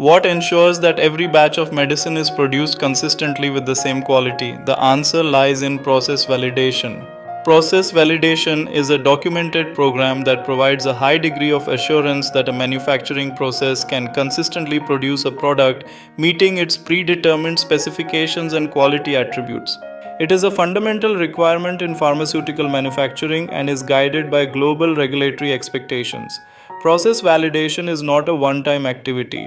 What ensures that every batch of medicine is produced consistently with the same quality? The answer lies in process validation. Process validation is a documented program that provides a high degree of assurance that a manufacturing process can consistently produce a product meeting its predetermined specifications and quality attributes. It is a fundamental requirement in pharmaceutical manufacturing and is guided by global regulatory expectations. Process validation is not a one-time activity.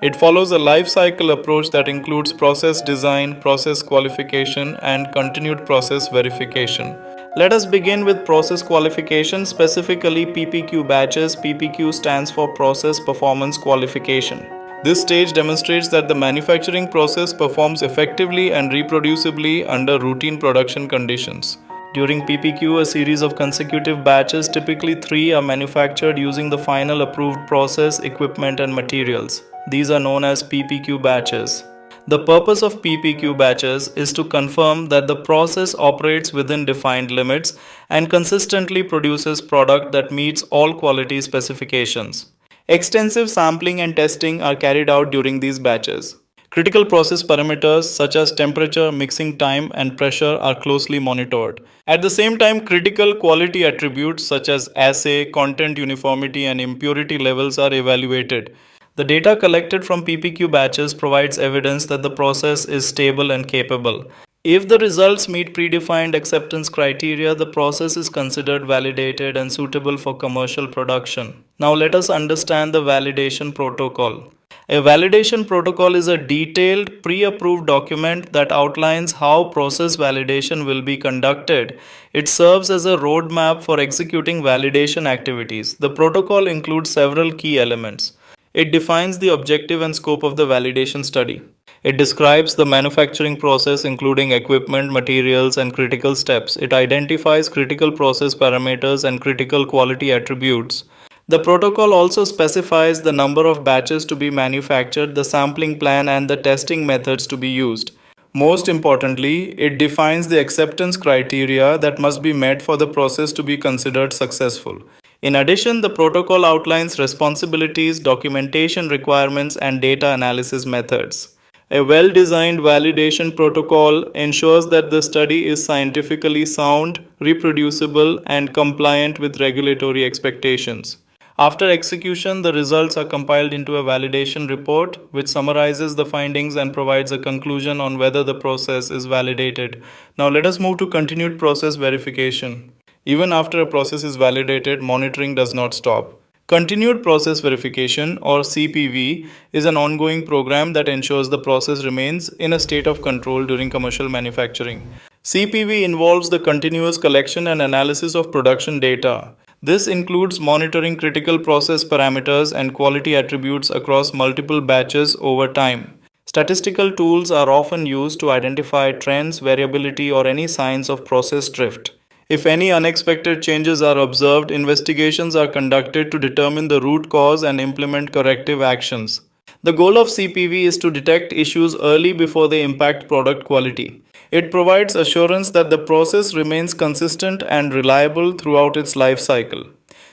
It follows a life cycle approach that includes process design, process qualification, and continued process verification. Let us begin with process qualification, specifically PPQ batches. PPQ stands for Process Performance Qualification. This stage demonstrates that the manufacturing process performs effectively and reproducibly under routine production conditions. During PPQ, a series of consecutive batches, typically 3, are manufactured using the final approved process, equipment, and materials. These are known as PPQ batches. The purpose of PPQ batches is to confirm that the process operates within defined limits and consistently produces product that meets all quality specifications. Extensive sampling and testing are carried out during these batches. Critical process parameters such as temperature, mixing time, and pressure are closely monitored. At the same time, critical quality attributes such as assay, content uniformity, and impurity levels are evaluated. The data collected from PPQ batches provides evidence that the process is stable and capable. If the results meet predefined acceptance criteria, the process is considered validated and suitable for commercial production. Now let us understand the validation protocol. A validation protocol is a detailed, pre-approved document that outlines how process validation will be conducted. It serves as a roadmap for executing validation activities. The protocol includes several key elements. It defines the objective and scope of the validation study. It describes the manufacturing process, including equipment, materials, and critical steps. It identifies critical process parameters and critical quality attributes. The protocol also specifies the number of batches to be manufactured, the sampling plan, and the testing methods to be used. Most importantly, it defines the acceptance criteria that must be met for the process to be considered successful. In addition, the protocol outlines responsibilities, documentation requirements, and data analysis methods. A well-designed validation protocol ensures that the study is scientifically sound, reproducible, and compliant with regulatory expectations. After execution, the results are compiled into a validation report, which summarizes the findings and provides a conclusion on whether the process is validated. Now let us move to continued process verification. Even after a process is validated, monitoring does not stop. Continued process verification, or CPV, is an ongoing program that ensures the process remains in a state of control during commercial manufacturing. CPV involves the continuous collection and analysis of production data. This includes monitoring critical process parameters and quality attributes across multiple batches over time. Statistical tools are often used to identify trends, variability, or any signs of process drift. If any unexpected changes are observed, investigations are conducted to determine the root cause and implement corrective actions. The goal of CPV is to detect issues early before they impact product quality. It provides assurance that the process remains consistent and reliable throughout its life cycle.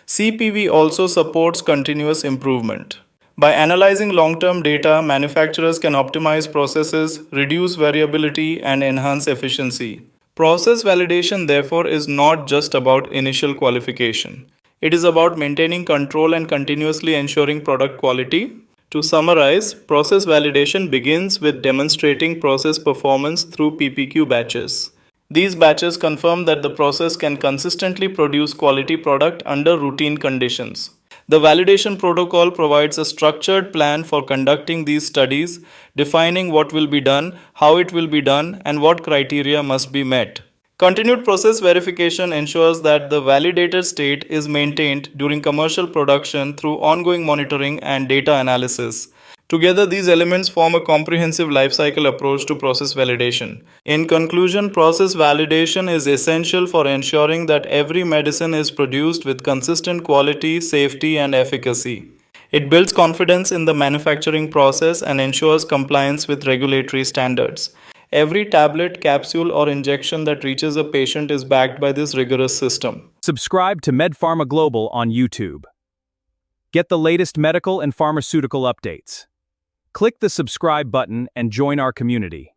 CPV also supports continuous improvement. By analyzing long-term data, manufacturers can optimize processes, reduce variability, and enhance efficiency. Process validation, therefore, is not just about initial qualification. It is about maintaining control and continuously ensuring product quality. To summarize, process validation begins with demonstrating process performance through PPQ batches. These batches confirm that the process can consistently produce quality product under routine conditions. The validation protocol provides a structured plan for conducting these studies, defining what will be done, how it will be done, and what criteria must be met. Continued process verification ensures that the validated state is maintained during commercial production through ongoing monitoring and data analysis. Together, these elements form a comprehensive lifecycle approach to process validation. In conclusion, process validation is essential for ensuring that every medicine is produced with consistent quality, safety, and efficacy. It builds confidence in the manufacturing process and ensures compliance with regulatory standards. Every tablet, capsule, or injection that reaches a patient is backed by this rigorous system. Subscribe to Pharma Global on YouTube. Get the latest medical and pharmaceutical updates. Click the subscribe button and join our community.